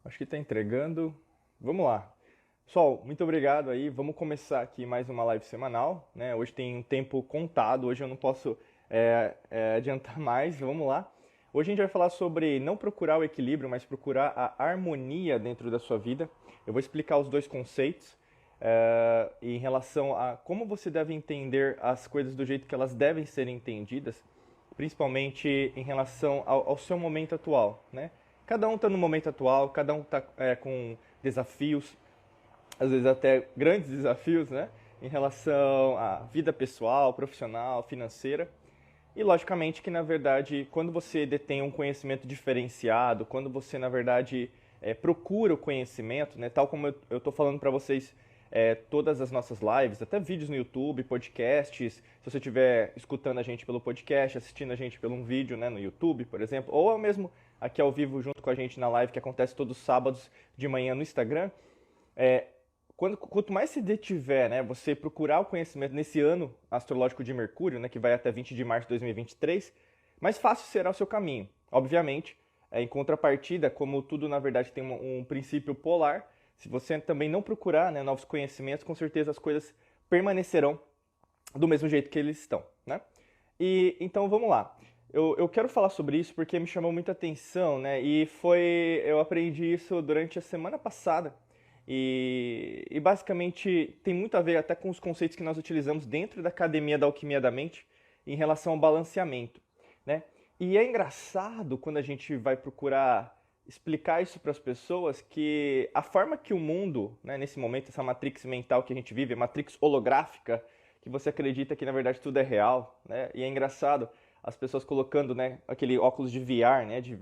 Acho que está entregando. Vamos lá. Pessoal, muito obrigado aí. Vamos começar aqui mais uma live semanal, né? Hoje tem um tempo contado, hoje eu não posso adiantar mais. Vamos lá. Hoje a gente vai falar sobre não procurar o equilíbrio, mas procurar a harmonia dentro da sua vida. Eu vou explicar os dois conceitos em relação a como você deve entender as coisas do jeito que elas devem ser entendidas, principalmente em relação ao seu momento atual, né? Cada um está no momento atual, cada um está com desafios, às vezes até grandes desafios, né? Em relação à vida pessoal, profissional, financeira. E logicamente que, na verdade, quando você detém um conhecimento diferenciado, quando você, na verdade, procura o conhecimento, né? Tal como eu estou falando para vocês todas as nossas lives, até vídeos no YouTube, podcasts, se você estiver escutando a gente pelo podcast, assistindo a gente pelo um vídeo, né, no YouTube, por exemplo, ou mesmo aqui ao vivo junto com a gente na live que acontece todos os sábados de manhã no Instagram, é, quanto mais se detiver, né, você procurar o conhecimento nesse ano astrológico de Mercúrio, né, que vai até 20 de março de 2023, mais fácil será o seu caminho. Obviamente, em contrapartida, como tudo na verdade tem um princípio polar, se você também não procurar, né, novos conhecimentos, com certeza as coisas permanecerão do mesmo jeito que eles estão, né? E então vamos lá. Eu quero falar sobre isso porque me chamou muita atenção, né? Eu aprendi isso durante a semana passada e basicamente tem muito a ver até com os conceitos que nós utilizamos dentro da Academia da Alquimia da Mente em relação ao balanceamento, né? E é engraçado quando a gente vai procurar explicar isso para as pessoas que a forma que o mundo, né, nesse momento, essa matrix mental que a gente vive, a matrix holográfica, que você acredita que na verdade tudo é real, né? E é engraçado as pessoas colocando, né, aquele óculos de VR, né, de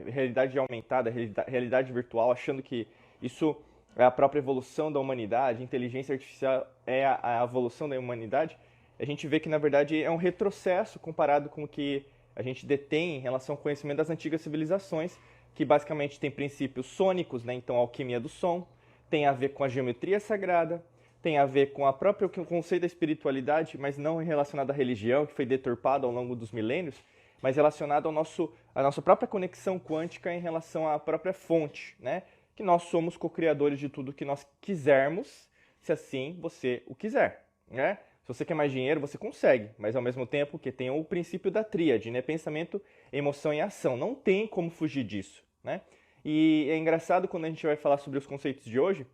realidade aumentada, realidade virtual, achando que isso é a própria evolução da humanidade, inteligência artificial é a evolução da humanidade. A gente vê que na verdade é um retrocesso comparado com o que a gente detém em relação ao conhecimento das antigas civilizações, que basicamente tem princípios sônicos, né, então a alquimia do som, tem a ver com a geometria sagrada, tem a ver com a própria o conceito da espiritualidade, mas não relacionado à religião, que foi deturpado ao longo dos milênios, mas relacionado à nossa própria conexão quântica em relação à própria fonte, né? Que nós somos co-criadores de tudo que nós quisermos, se assim você o quiser, né? Se você quer mais dinheiro, você consegue, mas ao mesmo tempo que tem o princípio da tríade, né? Pensamento, emoção e ação. Não tem como fugir disso, né? E é engraçado quando a gente vai falar sobre os conceitos de hoje,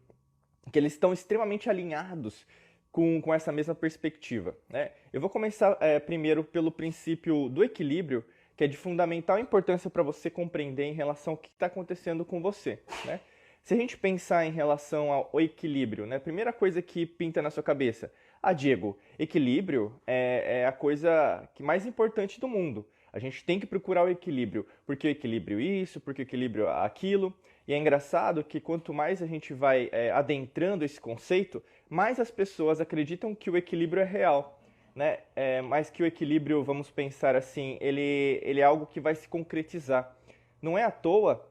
que eles estão extremamente alinhados com essa mesma perspectiva, né? Eu vou começar primeiro pelo princípio do equilíbrio, que é de fundamental importância para você compreender em relação ao que está acontecendo com você, né? Se a gente pensar em relação ao equilíbrio, né? A primeira coisa que pinta na sua cabeça, Diego, equilíbrio é a coisa que mais importante do mundo. A gente tem que procurar o equilíbrio, porque o equilíbrio isso, porque o equilíbrio aquilo. E é engraçado que quanto mais a gente vai adentrando esse conceito, mais as pessoas acreditam que o equilíbrio é real, né? Mas que o equilíbrio, vamos pensar assim, ele é algo que vai se concretizar. Não é à toa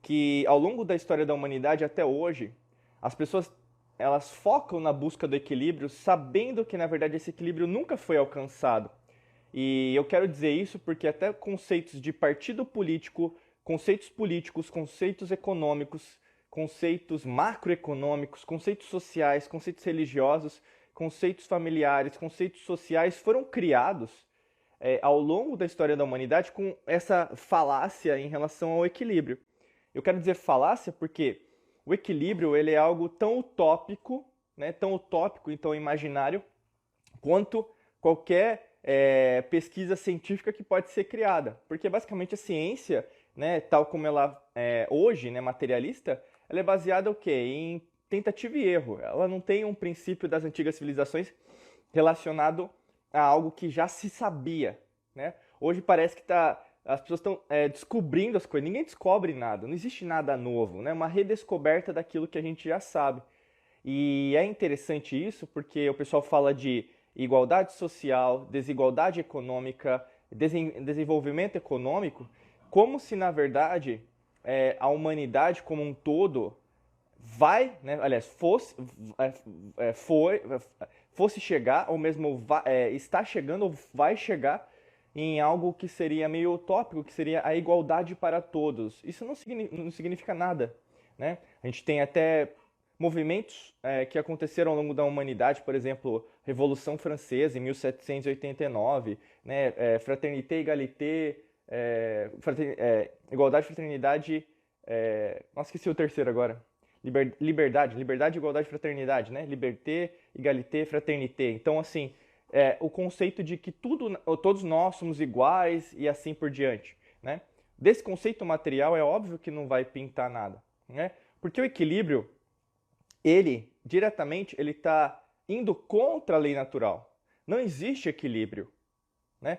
que ao longo da história da humanidade até hoje, as pessoas elas focam na busca do equilíbrio, sabendo que na verdade esse equilíbrio nunca foi alcançado. E eu quero dizer isso porque até conceitos de partido político, conceitos políticos, conceitos econômicos, conceitos macroeconômicos, conceitos sociais, conceitos religiosos, conceitos familiares, conceitos sociais foram criados ao longo da história da humanidade com essa falácia em relação ao equilíbrio. Eu quero dizer falácia porque o equilíbrio ele é algo tão utópico, né, tão utópico e tão imaginário quanto qualquer pesquisa científica que pode ser criada. Porque basicamente a ciência, né, tal como ela é hoje, né, materialista, ela é baseada o quê? Em tentativa e erro. Ela não tem um princípio das antigas civilizações relacionado a algo que já se sabia, né? Hoje parece que as pessoas estão descobrindo as coisas. Ninguém descobre nada, não existe nada novo, né? Uma redescoberta daquilo que a gente já sabe. E é interessante isso porque o pessoal fala de igualdade social, desigualdade econômica, desenvolvimento econômico, como se na verdade a humanidade como um todo vai, né, aliás, fosse chegar, ou mesmo está chegando ou vai chegar em algo que seria meio utópico, que seria a igualdade para todos. Isso não significa nada. né? A gente tem até movimentos que aconteceram ao longo da humanidade, por exemplo, Revolução Francesa em 1789, né? Fraternité, égalité, igualdade, fraternidade, nossa, esqueci o terceiro agora. Liberdade, igualdade, fraternidade, né? Liberté, égalité, fraternité. Então, assim, o conceito de que todos nós somos iguais e assim por diante, né? Desse conceito material é óbvio que não vai pintar nada, né? Porque o equilíbrio, ele, diretamente, ele está indo contra a lei natural. Não existe equilíbrio, né?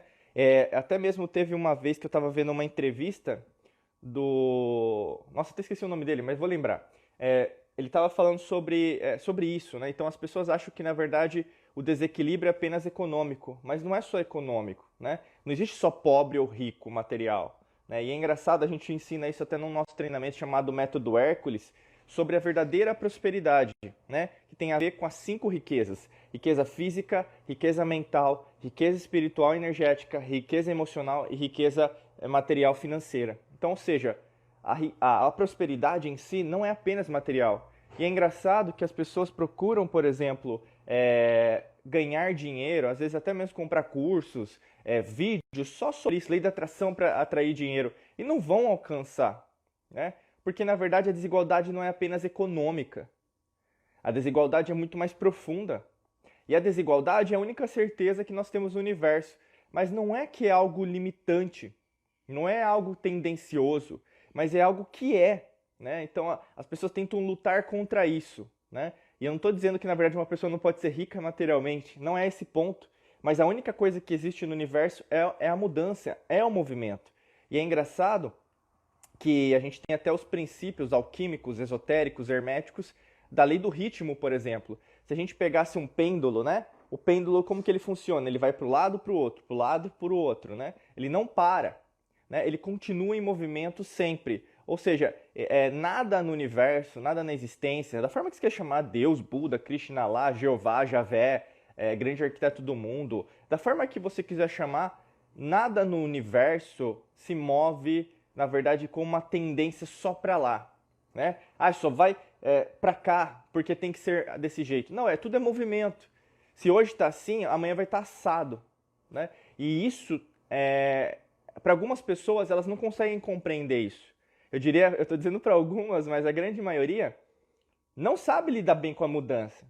Até mesmo teve uma vez que eu estava vendo uma entrevista do... Nossa, até esqueci o nome dele, mas vou lembrar. Ele estava falando sobre isso, né? Então as pessoas acham que, na verdade, o desequilíbrio é apenas econômico, mas não é só econômico, né? Não existe só pobre ou rico material, né? E é engraçado, a gente ensina isso até no nosso treinamento chamado Método Hércules, sobre a verdadeira prosperidade, né? Que tem a ver com as 5 riquezas: riqueza física, riqueza mental, riqueza espiritual e energética, riqueza emocional e riqueza material financeira. Então, ou seja, a prosperidade em si não é apenas material. E é engraçado que as pessoas procuram, por exemplo, ganhar dinheiro, às vezes até mesmo comprar cursos, vídeos só sobre isso, lei da atração para atrair dinheiro, e não vão alcançar, né? Porque, na verdade, a desigualdade não é apenas econômica. A desigualdade é muito mais profunda. E a desigualdade é a única certeza que nós temos no universo. Mas não é que é algo limitante, não é algo tendencioso, mas é algo que é, né? Então, as pessoas tentam lutar contra isso, né? E eu não estou dizendo que, na verdade, uma pessoa não pode ser rica materialmente. Não é esse ponto. Mas a única coisa que existe no universo é a mudança, é o movimento. E é engraçado que a gente tem até os princípios alquímicos, esotéricos, herméticos, da lei do ritmo, por exemplo. Se a gente pegasse um pêndulo, né? O pêndulo, como que ele funciona? Ele vai para o lado, para o outro, para o lado, para o outro, né? Ele não para, né? Ele continua em movimento sempre. Ou seja, nada no universo, nada na existência, da forma que você quer chamar Deus, Buda, Krishna lá, Jeová, Javé, grande arquiteto do mundo, da forma que você quiser chamar, nada no universo se move, na verdade, com uma tendência só para lá, né? Só vai para cá porque tem que ser desse jeito. Não, tudo é movimento. Se hoje está assim, amanhã vai estar assado, né? E isso, para algumas pessoas, elas não conseguem compreender isso. Eu estou dizendo para algumas, mas a grande maioria não sabe lidar bem com a mudança,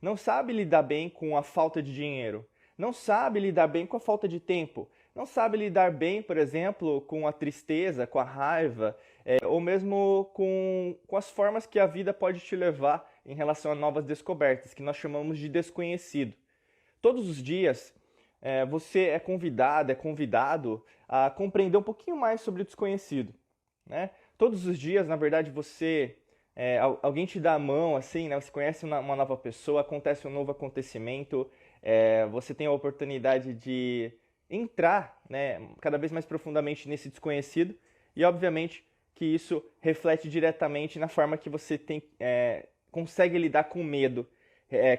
não sabe lidar bem com a falta de dinheiro, não sabe lidar bem com a falta de tempo, não sabe lidar bem, por exemplo, com a tristeza, com a raiva, ou mesmo com as formas que a vida pode te levar em relação a novas descobertas, que nós chamamos de desconhecido. Todos os dias você é convidado a compreender um pouquinho mais sobre o desconhecido, né? Todos os dias, na verdade, alguém te dá a mão, assim, né? Você conhece uma nova pessoa, acontece um novo acontecimento, você tem a oportunidade de entrar, né, cada vez mais profundamente nesse desconhecido, e obviamente que isso reflete diretamente na forma que você consegue lidar com o medo,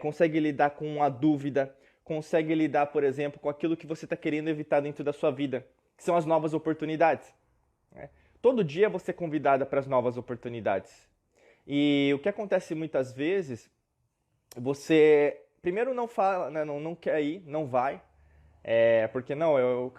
consegue lidar com a dúvida, consegue lidar, por exemplo, com aquilo que você está querendo evitar dentro da sua vida, que são as novas oportunidades, né? Todo dia você é convidada para as novas oportunidades. E o que acontece muitas vezes, você primeiro não fala, né, não quer ir, não vai, porque não, eu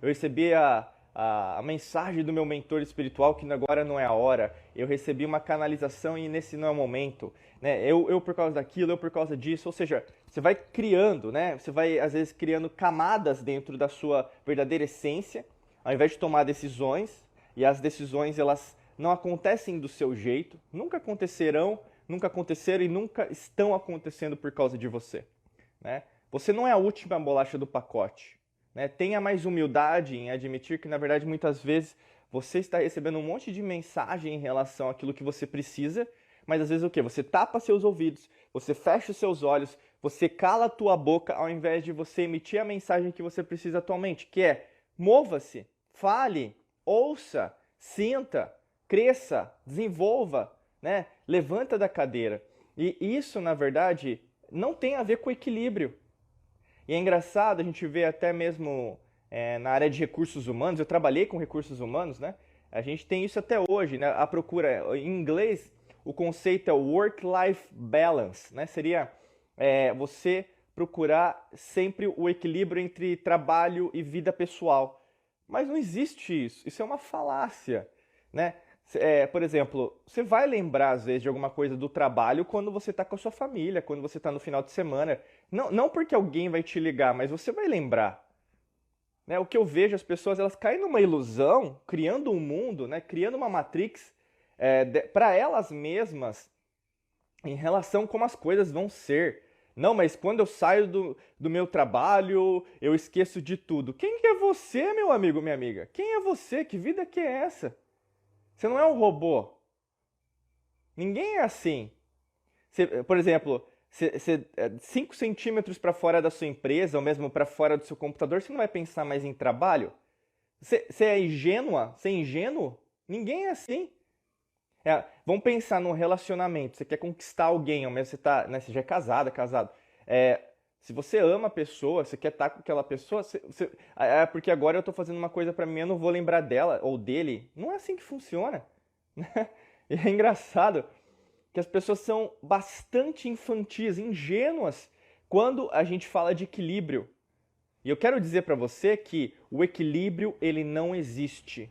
recebi a mensagem do meu mentor espiritual que agora não é a hora, eu recebi uma canalização e nesse não é o momento, né? Eu por causa daquilo, eu por causa disso, ou seja, você vai criando, né? Você vai às vezes criando camadas dentro da sua verdadeira essência, ao invés de tomar decisões, e as decisões elas não acontecem do seu jeito, nunca acontecerão, nunca aconteceram e nunca estão acontecendo por causa de você, né? Você não é a última bolacha do pacote, né? Tenha mais humildade em admitir que, na verdade, muitas vezes você está recebendo um monte de mensagem em relação àquilo que você precisa, mas às vezes o quê? Você tapa seus ouvidos, você fecha os seus olhos, você cala a tua boca ao invés de você emitir a mensagem que você precisa atualmente, que é: mova-se, fale, ouça, sinta, cresça, desenvolva, né? Levanta da cadeira. E isso, na verdade, não tem a ver com equilíbrio. E é engraçado, a gente vê até mesmo na área de recursos humanos, eu trabalhei com recursos humanos, né? A gente tem isso até hoje, né? A procura, em inglês, o conceito é work-life balance, né? Seria você procurar sempre o equilíbrio entre trabalho e vida pessoal. Mas não existe isso. Isso é uma falácia, né? Por exemplo, você vai lembrar às vezes de alguma coisa do trabalho quando você está com a sua família, quando você está no final de semana. Não porque alguém vai te ligar, mas você vai lembrar. Né? O que eu vejo, as pessoas elas caem numa ilusão, criando um mundo, né? Criando uma matrix para elas mesmas em relação a como as coisas vão ser. Não, mas quando eu saio do meu trabalho, eu esqueço de tudo. Quem que é você, meu amigo, minha amiga? Quem é você? Que vida que é essa? Você não é um robô. Ninguém é assim. Por exemplo, 5 centímetros para fora da sua empresa, ou mesmo para fora do seu computador, você não vai pensar mais em trabalho? Você é ingênua? Você é ingênuo? Ninguém é assim. Vamos pensar no relacionamento. Você quer conquistar alguém, ou mesmo você, tá, né, você já é casado. É, Se você ama a pessoa, você quer estar com aquela pessoa, porque agora eu estou fazendo uma coisa para mim, eu não vou lembrar dela ou dele. Não é assim que funciona. E é engraçado que as pessoas são bastante infantis, ingênuas, quando a gente fala de equilíbrio. E eu quero dizer para você que o equilíbrio ele não existe.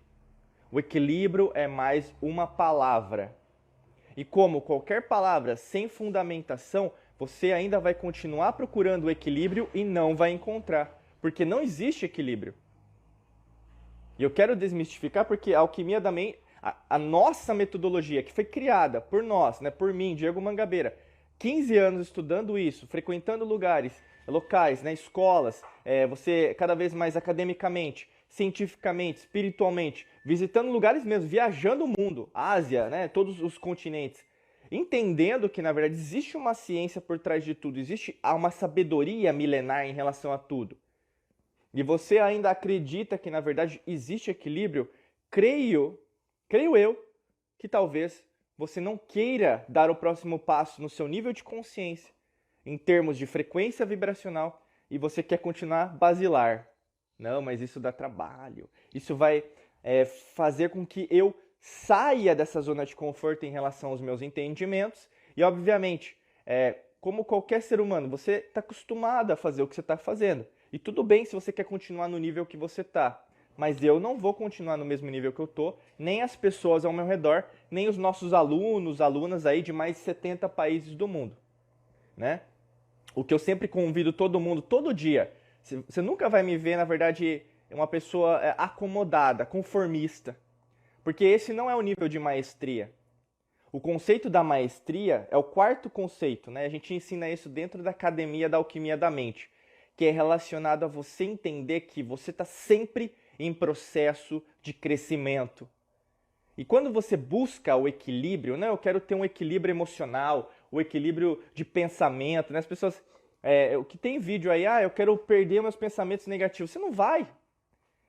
O equilíbrio é mais uma palavra. E como qualquer palavra sem fundamentação, você ainda vai continuar procurando o equilíbrio e não vai encontrar, porque não existe equilíbrio. E eu quero desmistificar porque a alquimia da mente, a nossa metodologia, que foi criada por nós, né, por mim, Diego Mangabeira, 15 anos estudando isso, frequentando locais, né, escolas, você cada vez mais academicamente, cientificamente, espiritualmente, visitando lugares mesmo, viajando o mundo, Ásia, né, todos os continentes, entendendo que na verdade existe uma ciência por trás de tudo, existe uma sabedoria milenar em relação a tudo. E você ainda acredita que na verdade existe equilíbrio, creio eu que talvez você não queira dar o próximo passo no seu nível de consciência, em termos de frequência vibracional, e você quer continuar basilar. Não, mas isso dá trabalho. Isso vai fazer com que eu saia dessa zona de conforto em relação aos meus entendimentos. E, obviamente, como qualquer ser humano, você está acostumado a fazer o que você está fazendo. E tudo bem se você quer continuar no nível que você está. Mas eu não vou continuar no mesmo nível que eu tô, nem as pessoas ao meu redor, nem os nossos alunos, alunas aí de mais de 70 países do mundo, né? O que eu sempre convido todo mundo, todo dia, você nunca vai me ver, na verdade, uma pessoa acomodada, conformista, porque esse não é o nível de maestria. O conceito da maestria é o quarto conceito, né? A gente ensina isso dentro da Academia da Alquimia da Mente, que é relacionado a você entender que você está sempre em processo de crescimento. E quando você busca o equilíbrio, né? Eu quero ter um equilíbrio emocional, o equilíbrio de pensamento, né? As pessoas, o que tem vídeo aí, eu quero perder meus pensamentos negativos. Você não vai.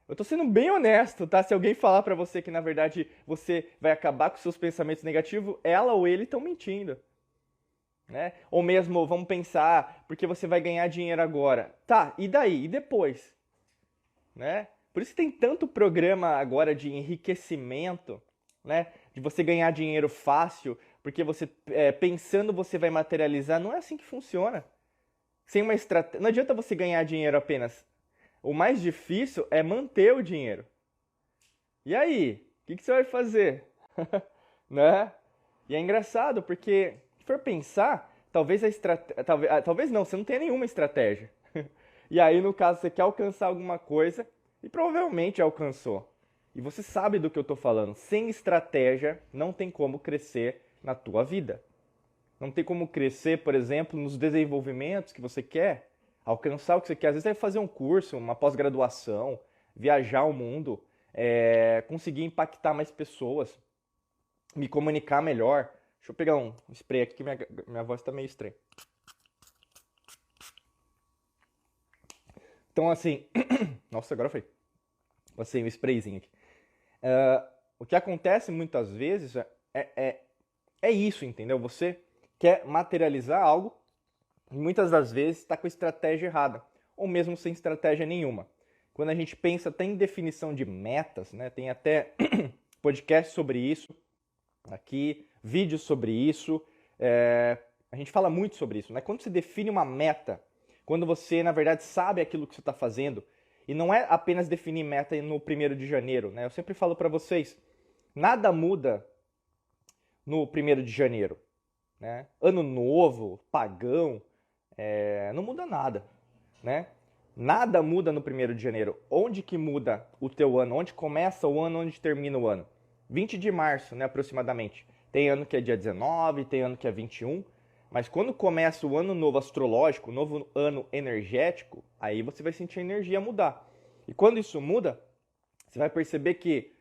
Eu tô sendo bem honesto, tá? Se alguém falar pra você que na verdade você vai acabar com seus pensamentos negativos, ela ou ele estão mentindo. Né? Ou mesmo, vamos pensar, porque você vai ganhar dinheiro agora. Tá, e daí? E depois? Né? Por isso tem tanto programa agora de enriquecimento, né? De você ganhar dinheiro fácil, porque você pensando você vai materializar. Não é assim que funciona. Sem uma estratégia. Não adianta você ganhar dinheiro apenas. O mais difícil é manter o dinheiro. E aí? O que você vai fazer? Né? E é engraçado, porque se for pensar, talvez a estratégia. Talvez não, você não tenha nenhuma estratégia. E aí, no caso, você quer alcançar alguma coisa e provavelmente alcançou. E você sabe do que eu estou falando. Sem estratégia, não tem como crescer na tua vida. Não tem como crescer, por exemplo, nos desenvolvimentos que você quer, alcançar o que você quer. Às vezes é fazer um curso, uma pós-graduação, viajar o mundo, conseguir impactar mais pessoas, me comunicar melhor. Deixa eu pegar um spray aqui que minha voz está meio estranha. Então, assim... Nossa, agora foi. Passei um sprayzinho aqui. O que acontece muitas vezes é isso, entendeu? Você quer materializar algo e muitas das vezes está com a estratégia errada, ou mesmo sem estratégia nenhuma. Quando a gente pensa até em definição de metas, né, tem até podcasts sobre isso aqui, vídeos sobre isso. A gente fala muito sobre isso, né? Quando você define uma meta, quando você, na verdade, sabe aquilo que você está fazendo, e não é apenas definir meta no 1º de janeiro, né? Eu sempre falo para vocês, nada muda no 1º de janeiro, né? Ano novo, pagão, não muda nada, né? Nada muda no 1º de janeiro. Onde que muda o teu ano? Onde começa o ano, onde termina o ano? 20 de março, né, aproximadamente. Tem ano que é dia 19, tem ano que é 21. Mas quando começa o ano novo astrológico, o novo ano energético, aí você vai sentir a energia mudar. E quando isso muda, você vai perceber que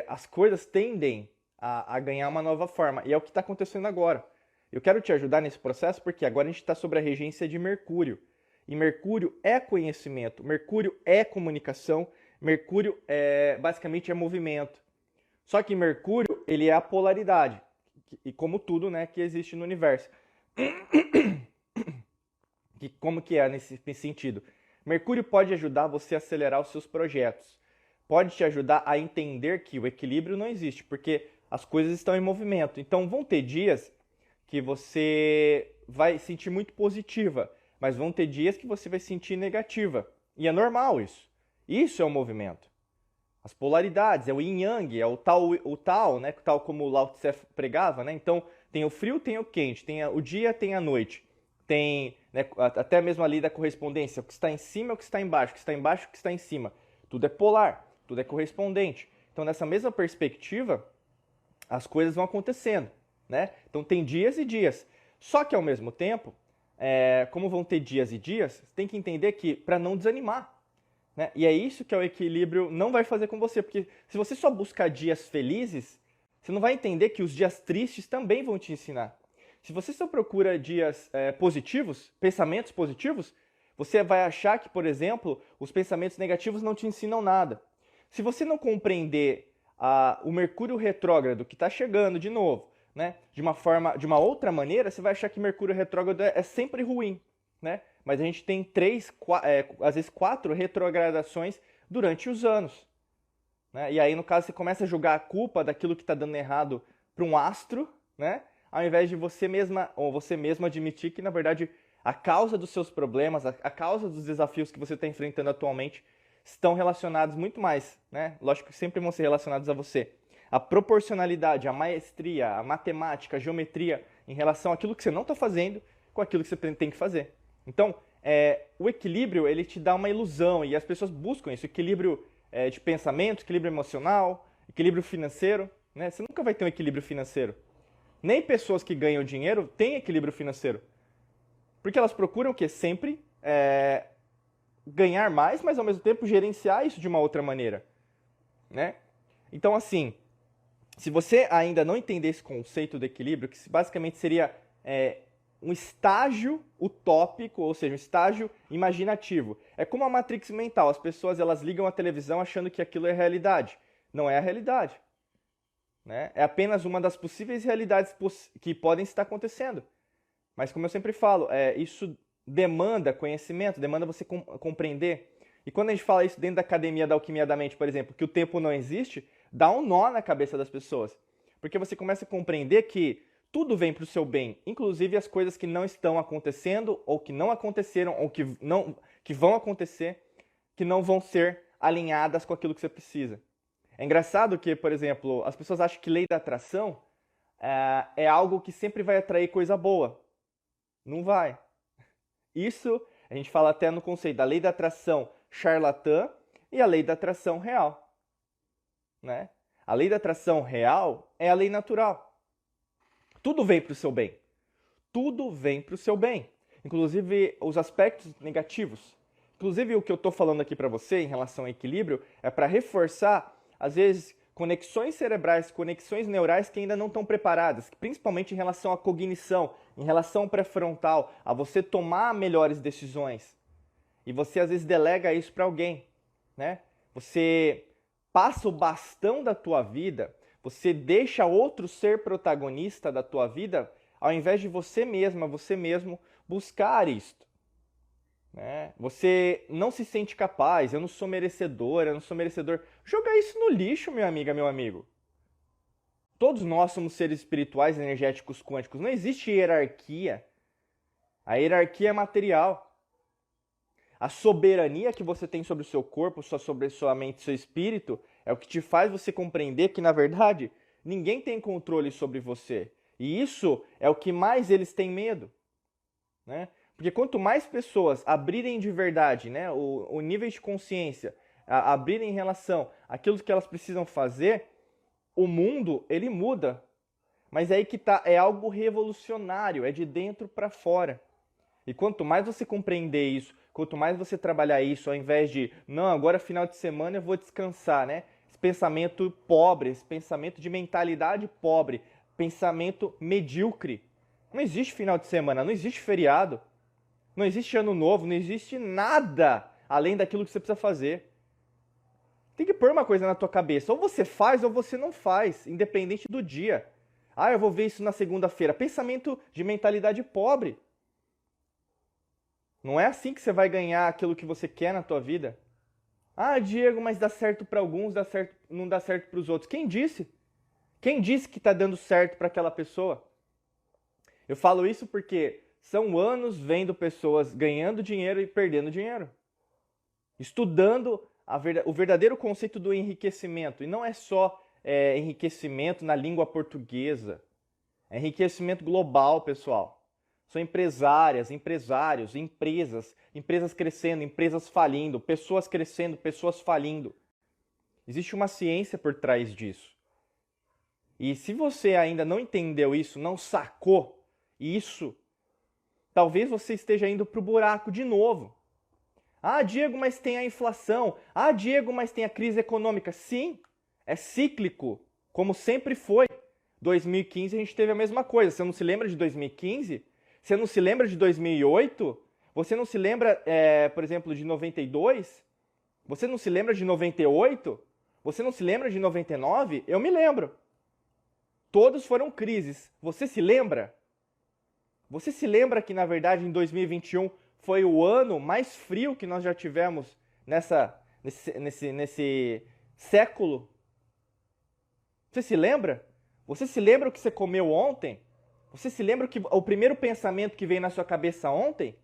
as coisas tendem a ganhar uma nova forma. E é o que está acontecendo agora. Eu quero te ajudar nesse processo porque agora a gente está sobre a regência de Mercúrio. E Mercúrio é conhecimento, Mercúrio é comunicação, Mercúrio basicamente é movimento. Só que Mercúrio, ele é a polaridade, e como tudo, né, que existe no universo. E como que é nesse sentido? Mercúrio pode ajudar você a acelerar os seus projetos, pode te ajudar a entender que o equilíbrio não existe, porque as coisas estão em movimento. Então vão ter dias que você vai sentir muito positiva, mas vão ter dias que você vai sentir negativa. E é normal isso. Isso é o movimento. As polaridades, é o yin yang, é o tal, né? Tal como o Lao Tse pregava, né? Então, tem o frio, tem o quente, tem o dia, tem a noite. Tem, né, até mesmo a lei da correspondência, o que está em cima é o que está embaixo, o que está embaixo é o que está em cima. Tudo é polar, tudo é correspondente. Então, nessa mesma perspectiva, as coisas vão acontecendo, né? Então, tem dias e dias. Só que, ao mesmo tempo, como vão ter dias e dias, você tem que entender que, para não desanimar, né? E é isso que o equilíbrio não vai fazer com você, porque se você só buscar dias felizes, você não vai entender que os dias tristes também vão te ensinar. Se você só procura dias positivos, pensamentos positivos, você vai achar que, por exemplo, os pensamentos negativos não te ensinam nada. Se você não compreender o Mercúrio retrógrado que está chegando de novo, né, de uma outra maneira, você vai achar que Mercúrio retrógrado é sempre ruim, né? Mas a gente tem 3, às vezes 4 retrogradações durante os anos, né? E aí, no caso, você começa a jogar a culpa daquilo que está dando errado para um astro, né? Ao invés de você mesma ou você mesmo admitir que, na verdade, a causa dos seus problemas, a causa dos desafios que você está enfrentando atualmente estão relacionados muito mais, né? Lógico que sempre vão ser relacionados a você. A proporcionalidade, a maestria, a matemática, a geometria em relação àquilo que você não está fazendo com aquilo que você tem que fazer. Então, o equilíbrio, ele te dá uma ilusão e as pessoas buscam isso. Equilíbrio de pensamento, equilíbrio emocional, equilíbrio financeiro, né? Você nunca vai ter um equilíbrio financeiro. Nem pessoas que ganham dinheiro têm equilíbrio financeiro. Porque elas procuram o quê? Sempre ganhar mais, mas ao mesmo tempo gerenciar isso de uma outra maneira, né? Então, assim, se você ainda não entender esse conceito do equilíbrio, que basicamente seria um estágio utópico, ou seja, um estágio imaginativo. É como a Matrix mental. As pessoas elas ligam a televisão achando que aquilo é realidade. Não é a realidade, né? É apenas uma das possíveis realidades que podem estar acontecendo. Mas como eu sempre falo, isso demanda conhecimento, demanda você compreender. E quando a gente fala isso dentro da academia da alquimia da mente, por exemplo, que o tempo não existe, dá um nó na cabeça das pessoas. Porque você começa a compreender que tudo vem para o seu bem, inclusive as coisas que não estão acontecendo, ou que não aconteceram, ou que vão acontecer, que não vão ser alinhadas com aquilo que você precisa. É engraçado que, por exemplo, as pessoas acham que lei da atração é algo que sempre vai atrair coisa boa. Não vai. Isso a gente fala até no conceito da lei da atração charlatã e a lei da atração real, né? A lei da atração real é a lei natural. Tudo vem para o seu bem. Tudo vem para o seu bem. Inclusive os aspectos negativos. Inclusive o que eu estou falando aqui para você em relação ao equilíbrio é para reforçar, às vezes, conexões cerebrais, conexões neurais que ainda não estão preparadas, principalmente em relação à cognição, em relação ao pré-frontal, a você tomar melhores decisões. E você, às vezes, delega isso para alguém, né? Você passa o bastão da tua vida, você deixa outro ser protagonista da tua vida, ao invés de você mesma, você mesmo buscar isto, né? Você não se sente capaz, eu não sou merecedora, eu não sou merecedor. Joga isso no lixo, minha amiga, meu amigo. Todos nós somos seres espirituais, energéticos, quânticos. Não existe hierarquia. A hierarquia é material. A soberania que você tem sobre o seu corpo, sobre a sua mente, seu espírito, é o que te faz você compreender que, na verdade, ninguém tem controle sobre você. E isso é o que mais eles têm medo, né? Porque quanto mais pessoas abrirem de verdade, né, o nível de consciência, abrirem em relação àquilo que elas precisam fazer, o mundo, ele muda. Mas é aí que tá, é algo revolucionário, é de dentro para fora. E quanto mais você compreender isso, quanto mais você trabalhar isso, ao invés de, não, agora final de semana eu vou descansar, né? Esse pensamento pobre, esse pensamento de mentalidade pobre, pensamento medíocre. Não existe final de semana, não existe feriado, não existe ano novo, não existe nada além daquilo que você precisa fazer. Tem que pôr uma coisa na tua cabeça, ou você faz ou você não faz, independente do dia. Ah, eu vou ver isso na segunda-feira. Pensamento de mentalidade pobre. Não é assim que você vai ganhar aquilo que você quer na tua vida. Ah, Diego, mas dá certo para alguns, não dá certo para os outros. Quem disse? Quem disse que está dando certo para aquela pessoa? Eu falo isso porque são anos vendo pessoas ganhando dinheiro e perdendo dinheiro. Estudando o verdadeiro conceito do enriquecimento. E não é só enriquecimento na língua portuguesa. É enriquecimento global, pessoal. São empresárias, empresários, empresas crescendo, empresas falindo, pessoas crescendo, pessoas falindo. Existe uma ciência por trás disso. E se você ainda não entendeu isso, não sacou isso, talvez você esteja indo para o buraco de novo. Ah, Diego, mas tem a inflação. Ah, Diego, mas tem a crise econômica. Sim, é cíclico, como sempre foi. 2015 a gente teve a mesma coisa. Você não se lembra de 2015? Você não se lembra de 2008? Você não se lembra, por exemplo, de 92? Você não se lembra de 98? Você não se lembra de 99? Eu me lembro. Todos foram crises. Você se lembra? Você se lembra que, na verdade, em 2021 foi o ano mais frio que nós já tivemos nesse século? Você se lembra? Você se lembra o que você comeu ontem? Você se lembra o primeiro pensamento que veio na sua cabeça ontem?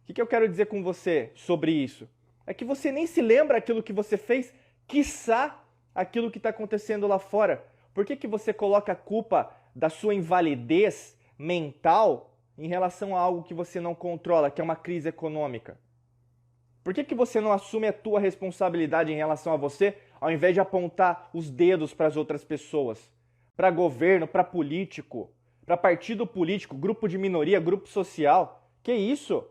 O que eu quero dizer com você sobre isso? É que você nem se lembra aquilo que você fez, quiçá aquilo que está acontecendo lá fora. Por que você coloca a culpa da sua invalidez mental em relação a algo que você não controla, que é uma crise econômica? Por que você não assume a tua responsabilidade em relação a você, ao invés de apontar os dedos para as outras pessoas? Para governo, para político, para partido político, grupo de minoria, grupo social. Que isso?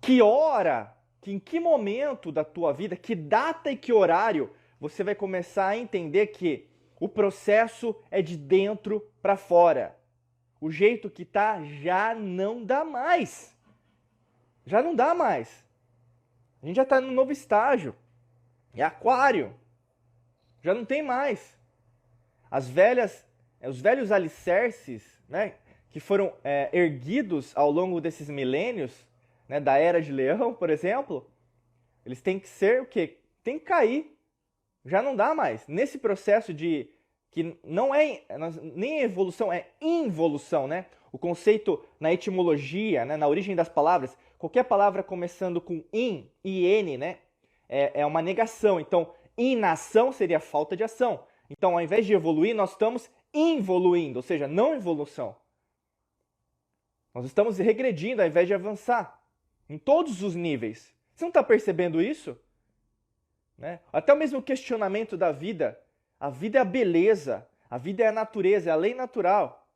Que hora, em que momento da tua vida, que data e que horário você vai começar a entender que o processo é de dentro para fora. O jeito que tá já não dá mais. Já não dá mais. A gente já está num novo estágio. É aquário. Já não tem mais. Os velhos alicerces, né, que foram erguidos ao longo desses milênios, né, da Era de Leão, por exemplo, eles têm que ser o quê? Tem que cair. Já não dá mais. Nesse processo de que não é nem evolução, é involução, né? O conceito na etimologia, né, na origem das palavras, qualquer palavra começando com in, né, é uma negação. Então, inação seria falta de ação. Então, ao invés de evoluir, nós estamos involuindo, ou seja, não evolução. Nós estamos regredindo ao invés de avançar, em todos os níveis. Você não está percebendo isso? Né? Até o mesmo questionamento da vida. A vida é a beleza, a vida é a natureza, é a lei natural.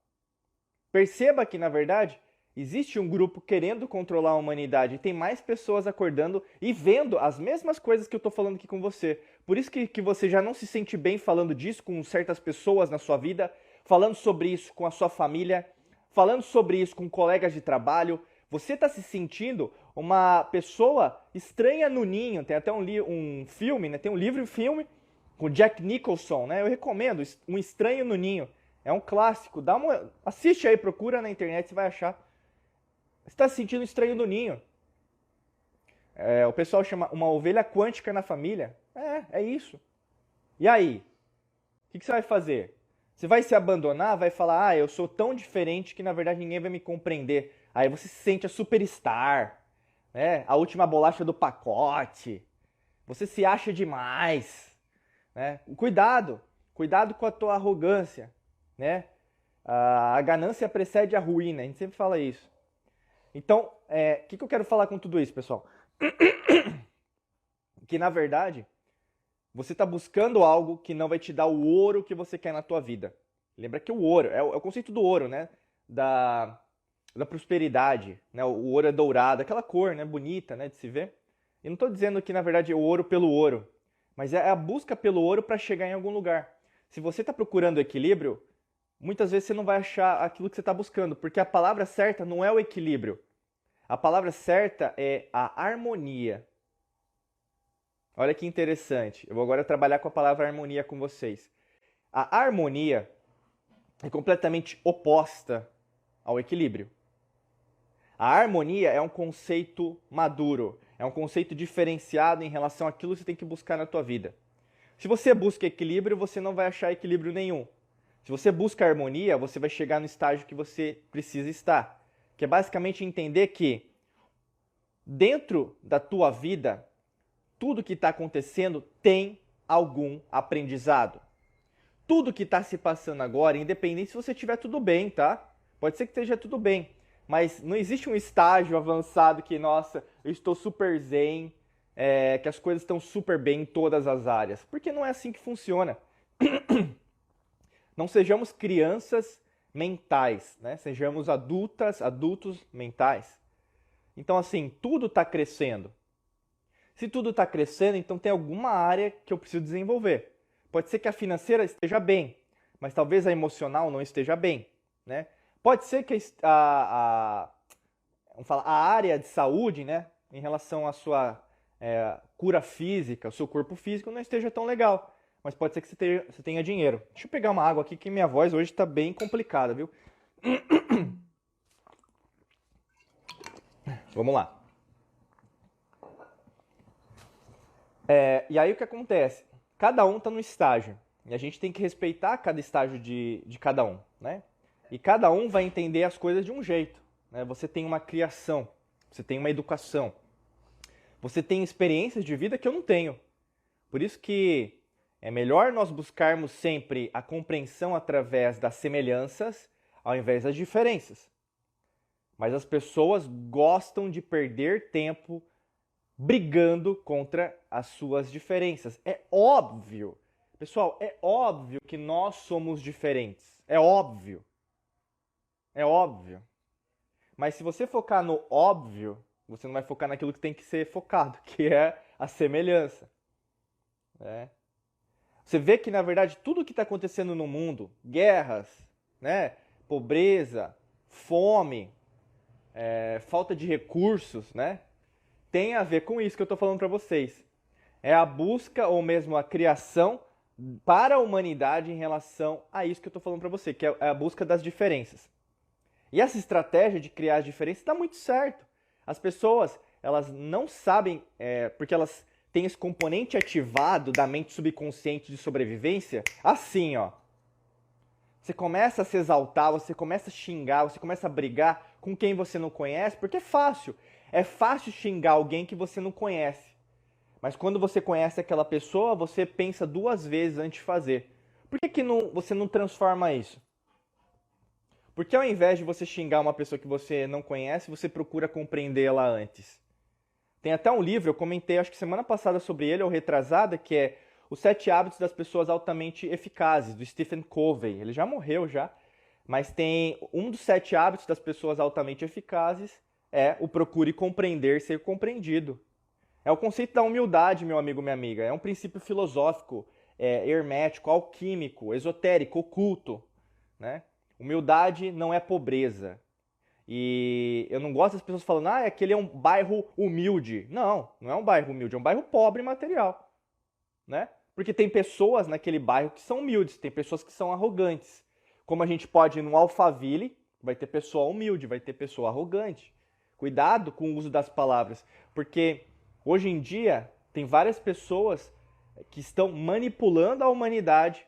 Perceba que, na verdade, existe um grupo querendo controlar a humanidade e tem mais pessoas acordando e vendo as mesmas coisas que eu estou falando aqui com você. Por isso que você já não se sente bem falando disso com certas pessoas na sua vida, falando sobre isso com a sua família, falando sobre isso com colegas de trabalho. Você está se sentindo uma pessoa estranha no ninho. Tem até um filme, né? Tem um livro e filme com Jack Nicholson, né? Eu recomendo, Um Estranho no Ninho. É um clássico. Assiste aí, procura na internet, você vai achar. Você está se sentindo estranho no ninho. O pessoal chama uma ovelha quântica na família. É isso. E aí? que você vai fazer? Você vai se abandonar, vai falar, eu sou tão diferente que na verdade ninguém vai me compreender. Aí você se sente a superstar, né? A última bolacha do pacote. Você se acha demais, né? Cuidado com a tua arrogância, né? A ganância precede a ruína, a gente sempre fala isso. Então, o que eu quero falar com tudo isso, pessoal? Que na verdade, você está buscando algo que não vai te dar o ouro que você quer na tua vida. Lembra que o ouro, é o conceito do ouro, né? Da prosperidade, né? O ouro é dourado, aquela cor, né? Bonita, né? De se ver. Eu não estou dizendo que na verdade é o ouro pelo ouro, mas é a busca pelo ouro para chegar em algum lugar. Se você está procurando equilíbrio, muitas vezes você não vai achar aquilo que você está buscando, porque a palavra certa não é o equilíbrio. A palavra certa é a harmonia. Olha que interessante. Eu vou agora trabalhar com a palavra harmonia com vocês. A harmonia é completamente oposta ao equilíbrio. A harmonia é um conceito maduro, é um conceito diferenciado em relação àquilo que você tem que buscar na tua vida. Se você busca equilíbrio, você não vai achar equilíbrio nenhum. Se você busca harmonia, você vai chegar no estágio que você precisa estar, que é basicamente entender que dentro da tua vida, tudo que está acontecendo tem algum aprendizado. Tudo que está se passando agora, independente se você tiver tudo bem, tá? Pode ser que esteja tudo bem, mas não existe um estágio avançado que, nossa, eu estou super zen, que as coisas estão super bem em todas as áreas. Porque não é assim que funciona. Não sejamos crianças mentais, né? Sejamos adultos mentais. Então, assim, tudo está crescendo. Se tudo está crescendo, então tem alguma área que eu preciso desenvolver. Pode ser que a financeira esteja bem, mas talvez a emocional não esteja bem, né? Pode ser que vamos falar, a área de saúde, né, em relação à sua cura física, o seu corpo físico não esteja tão legal. Mas pode ser que você tenha dinheiro. Deixa eu pegar uma água aqui que minha voz hoje está bem complicada, viu? Vamos lá. E aí o que acontece? Cada um está no estágio. E a gente tem que respeitar cada estágio de cada um, né? E cada um vai entender as coisas de um jeito, né? Você tem uma criação, você tem uma educação, você tem experiências de vida que eu não tenho. Por isso que é melhor nós buscarmos sempre a compreensão através das semelhanças ao invés das diferenças. Mas as pessoas gostam de perder tempo brigando contra as suas diferenças. É óbvio, pessoal, é óbvio que nós somos diferentes. É óbvio. É óbvio. Mas se você focar no óbvio, você não vai focar naquilo que tem que ser focado, que é a semelhança. Você vê que, na verdade, tudo que está acontecendo no mundo, guerras, né, pobreza, fome, falta de recursos, né, tem a ver com isso que eu estou falando para vocês. É a busca ou mesmo a criação para a humanidade em relação a isso que eu estou falando para você, que é a busca das diferenças. E essa estratégia de criar as diferenças dá muito certo. As pessoas, elas não sabem, porque elas têm esse componente ativado da mente subconsciente de sobrevivência, assim, ó. Você começa a se exaltar, você começa a xingar, você começa a brigar com quem você não conhece, porque é fácil. É fácil xingar alguém que você não conhece. Mas quando você conhece aquela pessoa, você pensa duas vezes antes de fazer. Por que você não transforma isso? Porque ao invés de você xingar uma pessoa que você não conhece, você procura compreendê-la antes. Tem até um livro, eu comentei acho que semana passada sobre ele, ou retrasada, que é Os 7 Hábitos das Pessoas Altamente Eficazes, do Stephen Covey. Ele já morreu já, mas tem um dos 7 hábitos das pessoas altamente eficazes é o procure compreender, ser compreendido. É o conceito da humildade, meu amigo, minha amiga. É um princípio filosófico, hermético, alquímico, esotérico, oculto, né? Humildade não é pobreza. E eu não gosto das pessoas falando, aquele é um bairro humilde. Não, não é um bairro humilde, é um bairro pobre material, né? Porque tem pessoas naquele bairro que são humildes, tem pessoas que são arrogantes. Como a gente pode ir no Alphaville, vai ter pessoa humilde, vai ter pessoa arrogante. Cuidado com o uso das palavras, porque hoje em dia tem várias pessoas que estão manipulando a humanidade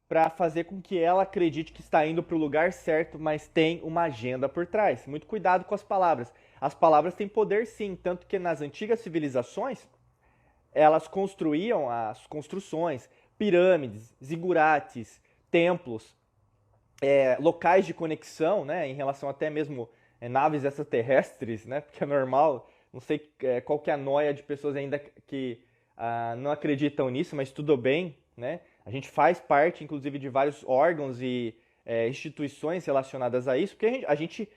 para fazer com que ela acredite que está indo para o lugar certo, mas tem uma agenda por trás. Muito cuidado com as palavras. As palavras têm poder sim, tanto que nas antigas civilizações, elas construíam as construções, pirâmides, zigurates, templos, locais de conexão, né, em relação até mesmo naves extraterrestres, né, porque é normal, não sei qual que é a noia de pessoas ainda que não acreditam nisso, mas tudo bem, né? A gente faz parte, inclusive, de vários órgãos e instituições relacionadas a isso, porque a gente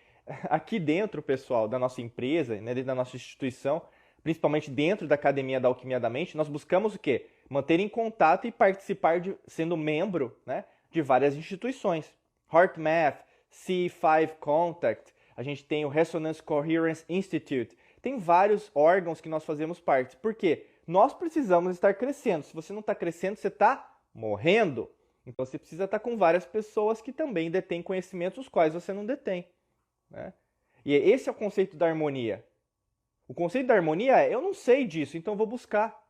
aqui dentro, pessoal, da nossa empresa, né, dentro da nossa instituição, principalmente dentro da Academia da Alquimia da Mente, nós buscamos o quê? Manter em contato e participar sendo membro, né, de várias instituições. HeartMath, C5 Contact, a gente tem o Resonance Coherence Institute, tem vários órgãos que nós fazemos parte. Por quê? Nós precisamos estar crescendo. Se você não está crescendo, você está morrendo. Então você precisa estar com várias pessoas que também detêm conhecimentos os quais você não detém, né? E esse é o conceito da harmonia. O conceito da harmonia é, eu não sei disso, então eu vou buscar,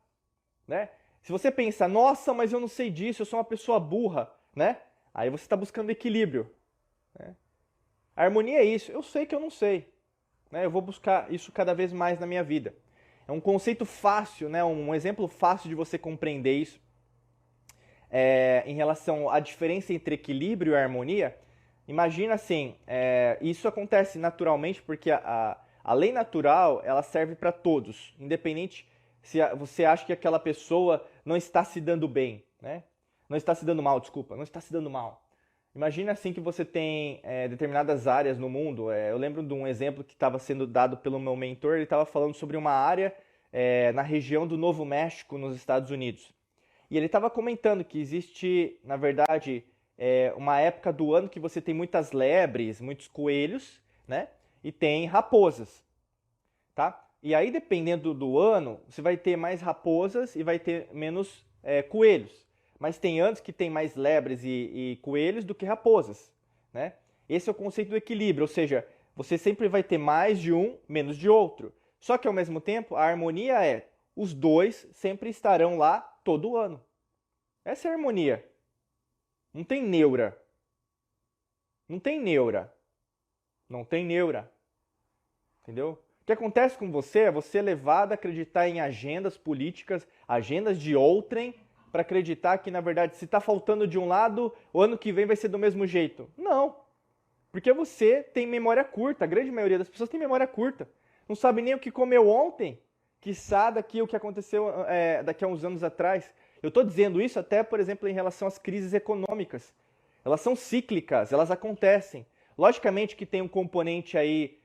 né? Se você pensa, nossa, mas eu não sei disso, eu sou uma pessoa burra, né? Aí você está buscando equilíbrio, né? A harmonia é isso, eu sei que eu não sei, né? Eu vou buscar isso cada vez mais na minha vida. É um conceito fácil, né? Um exemplo fácil de você compreender isso em relação à diferença entre equilíbrio e harmonia. Imagina assim, isso acontece naturalmente porque a lei natural ela serve para todos, independente se você acha que aquela pessoa não está se dando bem, né? Não está se dando mal, desculpa, não está se dando mal. Imagina assim que você tem determinadas áreas no mundo. Eu lembro de um exemplo que estava sendo dado pelo meu mentor. Ele estava falando sobre uma área na região do Novo México, nos Estados Unidos. E ele estava comentando que existe, na verdade, uma época do ano que você tem muitas lebres, muitos coelhos, né? E tem raposas, tá? E aí, dependendo do ano, você vai ter mais raposas e vai ter menos coelhos. Mas tem anos que tem mais lebres e coelhos do que raposas, né? Esse é o conceito do equilíbrio, ou seja, você sempre vai ter mais de um, menos de outro. Só que, ao mesmo tempo, a harmonia é os dois sempre estarão lá todo ano. Essa é a harmonia. Não tem neura. Não tem neura. Não tem neura. Entendeu? O que acontece com você é você levado a acreditar em agendas políticas, agendas de outrem, para acreditar que, na verdade, se está faltando de um lado, o ano que vem vai ser do mesmo jeito. Não. Porque você tem memória curta. A grande maioria das pessoas tem memória curta. Não sabe nem o que comeu ontem, quiçá daqui o que aconteceu daqui a uns anos atrás. Eu estou dizendo isso até, por exemplo, em relação às crises econômicas. Elas são cíclicas, elas acontecem. Logicamente que tem um componente aí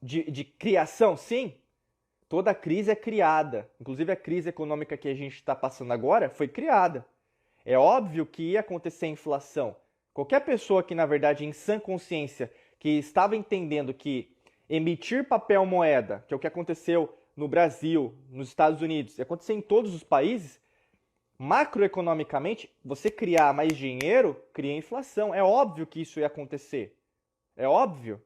de criação, sim. Toda crise é criada. Inclusive a crise econômica que a gente está passando agora foi criada. É óbvio que ia acontecer inflação. Qualquer pessoa que, na verdade, em sã consciência, que estava entendendo que emitir papel moeda, que é o que aconteceu no Brasil, nos Estados Unidos, e acontecer em todos os países, macroeconomicamente, você criar mais dinheiro, cria inflação. É óbvio que isso ia acontecer. É óbvio,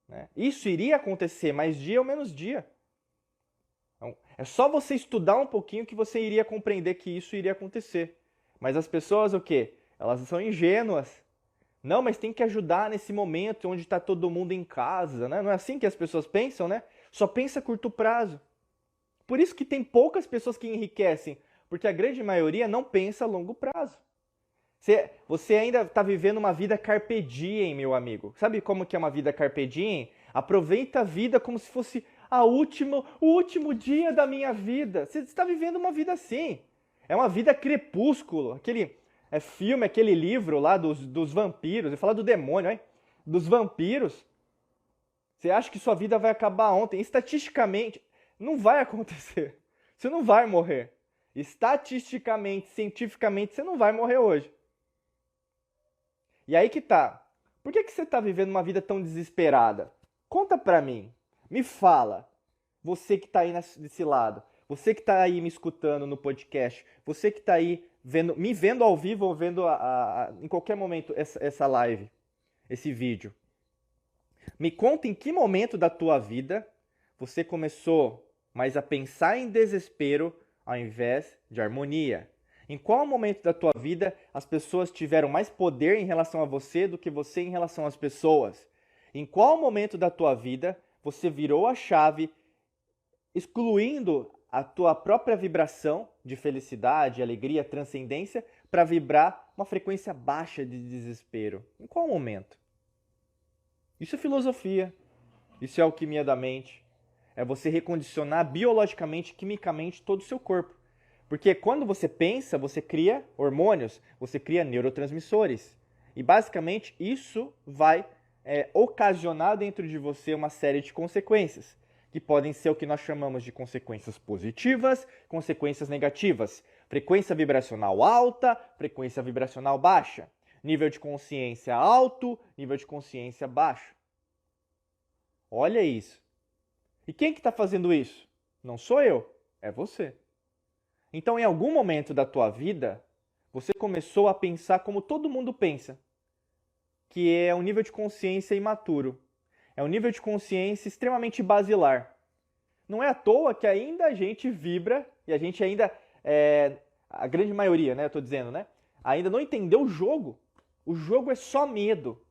né? Isso iria acontecer mais dia ou menos dia. Então, é só você estudar um pouquinho que você iria compreender que isso iria acontecer. Mas as pessoas, o quê? Elas são ingênuas. Não, mas tem que ajudar nesse momento onde está todo mundo em casa, né? Não é assim que as pessoas pensam, né? Só pensa a curto prazo. Por isso que tem poucas pessoas que enriquecem, porque a grande maioria não pensa a longo prazo. Você ainda está vivendo uma vida carpe diem, meu amigo. Sabe como que é uma vida carpe diem? Aproveita a vida como se fosse o último dia da minha vida. Você está vivendo uma vida assim. É uma vida crepúsculo. Aquele filme, aquele livro lá dos vampiros. Eu falo do demônio, hein? Dos vampiros. Você acha que sua vida vai acabar ontem? Estatisticamente, não vai acontecer. Você não vai morrer. Estatisticamente, cientificamente, você não vai morrer hoje. E aí que tá. Por que você tá vivendo uma vida tão desesperada? Conta pra mim. Me fala. Você que tá aí desse lado. Você que tá aí me escutando no podcast. Você que tá aí me vendo ao vivo ou vendo em qualquer momento essa live, esse vídeo. Me conta em que momento da tua vida você começou mais a pensar em desespero ao invés de harmonia. Em qual momento da tua vida as pessoas tiveram mais poder em relação a você do que você em relação às pessoas? Em qual momento da tua vida você virou a chave, excluindo a tua própria vibração de felicidade, alegria, transcendência, para vibrar uma frequência baixa de desespero? Em qual momento? Isso é filosofia, isso é alquimia da mente. É você recondicionar biologicamente, quimicamente todo o seu corpo. Porque quando você pensa, você cria hormônios, você cria neurotransmissores. E basicamente isso vai ocasionar dentro de você uma série de consequências, que podem ser o que nós chamamos de consequências positivas, consequências negativas. Frequência vibracional alta, frequência vibracional baixa. Nível de consciência alto, nível de consciência baixo. Olha isso. E quem que está fazendo isso? Não sou eu, é você. Então, em algum momento da tua vida, você começou a pensar como todo mundo pensa, que é um nível de consciência imaturo. É um nível de consciência extremamente basilar. Não é à toa que ainda a gente vibra, e a gente ainda, a grande maioria, né, eu estou dizendo, né, ainda não entendeu o jogo. O jogo é só medo.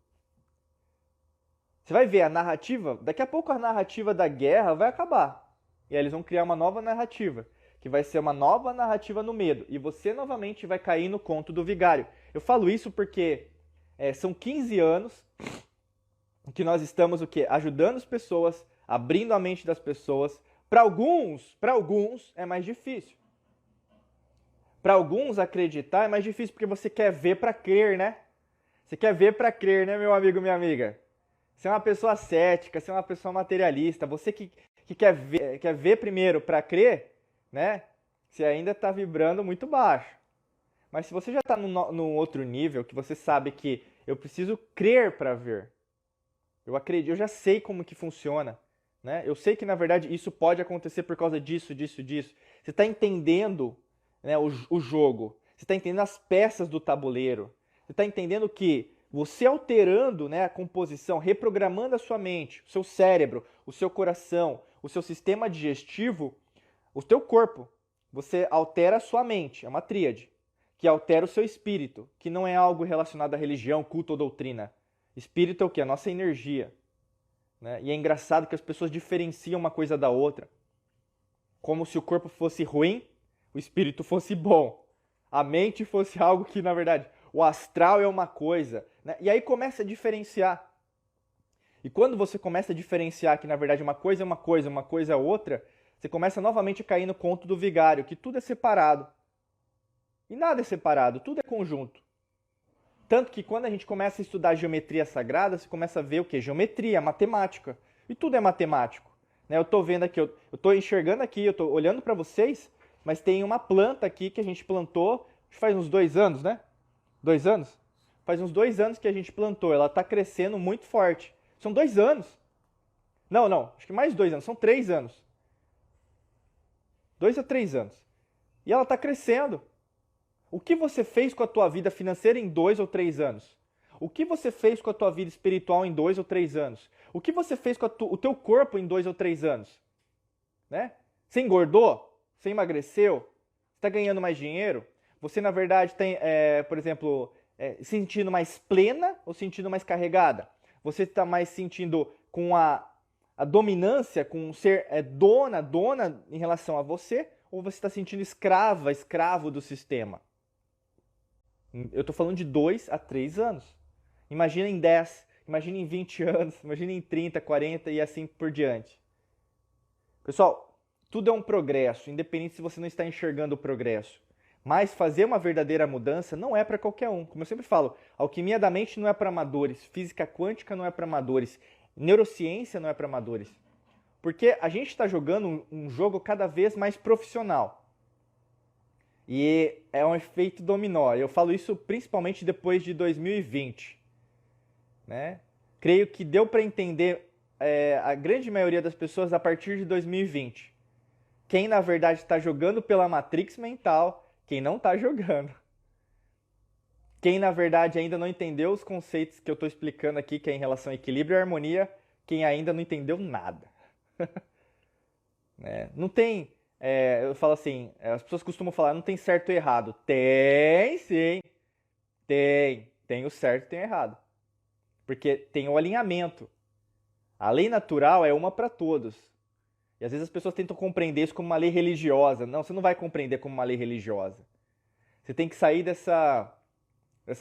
Você vai ver a narrativa, daqui a pouco a narrativa da guerra vai acabar. E aí eles vão criar uma nova narrativa, que vai ser uma nova narrativa no medo. E você novamente vai cair no conto do vigário. Eu falo isso porque são 15 anos que nós estamos o quê? Ajudando as pessoas, abrindo a mente das pessoas. Para alguns é mais difícil. Para alguns acreditar é mais difícil porque você quer ver para crer, né? Você quer ver para crer, né, meu amigo, minha amiga? Você é uma pessoa cética, você é uma pessoa materialista, você que quer ver primeiro para crer, né? Você ainda está vibrando muito baixo. Mas se você já está num outro nível, que você sabe que eu preciso crer para ver, eu acredito, eu já sei como que funciona, né? Eu sei que na verdade isso pode acontecer por causa disso. Você está entendendo, né, o jogo, você está entendendo as peças do tabuleiro, você está entendendo que você alterando, né, a composição, reprogramando a sua mente, o seu cérebro, o seu coração, o seu sistema digestivo, o teu corpo, você altera a sua mente, é uma tríade, que altera o seu espírito, que não é algo relacionado à religião, culto ou doutrina. Espírito é o quê? A nossa energia. Né? E é engraçado que as pessoas diferenciam uma coisa da outra, como se o corpo fosse ruim, o espírito fosse bom. A mente fosse algo que, na verdade, o astral é uma coisa, né? E aí começa a diferenciar. E quando você começa a diferenciar que, na verdade, uma coisa é uma coisa é outra, você começa novamente a cair no conto do vigário, que tudo é separado. E nada é separado, tudo é conjunto. Tanto que quando a gente começa a estudar geometria sagrada, você começa a ver o quê? Geometria, matemática. E tudo é matemático. Né? Eu estou vendo aqui, eu estou enxergando aqui, eu estou olhando para vocês, mas tem uma planta aqui que a gente plantou, faz uns 2 anos, né? 2 anos? Faz uns 2 anos que a gente plantou. Ela está crescendo muito forte. São 2 anos. Não. Acho que mais 2 anos. São 3 anos. 2 a 3 anos. E ela está crescendo. O que você fez com a tua vida financeira em 2 ou 3 anos? O que você fez com a tua vida espiritual em 2 ou 3 anos? O que você fez com o teu corpo em 2 ou 3 anos? Né? Você engordou? Você emagreceu? Você está ganhando mais dinheiro? Você, na verdade, tem, por exemplo, se sentindo mais plena ou sentindo mais carregada? Você está mais sentindo com a dominância, com ser dona em relação a você? Ou você está sentindo escravo do sistema? Eu estou falando de 2 a 3 anos. Imagina em 10, imagina em 20 anos, imagina em 30, 40 e assim por diante. Pessoal, tudo é um progresso, independente se você não está enxergando o progresso. Mas fazer uma verdadeira mudança não é para qualquer um. Como eu sempre falo, alquimia da mente não é para amadores, física quântica não é para amadores, neurociência não é para amadores. Porque a gente está jogando um jogo cada vez mais profissional. E é um efeito dominó. Eu falo isso principalmente depois de 2020. Né? Creio que deu para entender a grande maioria das pessoas a partir de 2020. Quem na verdade está jogando pela Matrix mental, quem não está jogando. Quem na verdade ainda não entendeu os conceitos que eu estou explicando aqui, que é em relação a equilíbrio e harmonia, quem ainda não entendeu nada. Não tem eu falo assim, as pessoas costumam falar, não tem certo e errado. Tem sim, tem. Tem o certo e tem o errado. Porque tem o alinhamento. A lei natural é uma para todos. E às vezes as pessoas tentam compreender isso como uma lei religiosa. Não, você não vai compreender como uma lei religiosa. Você tem que sair dessa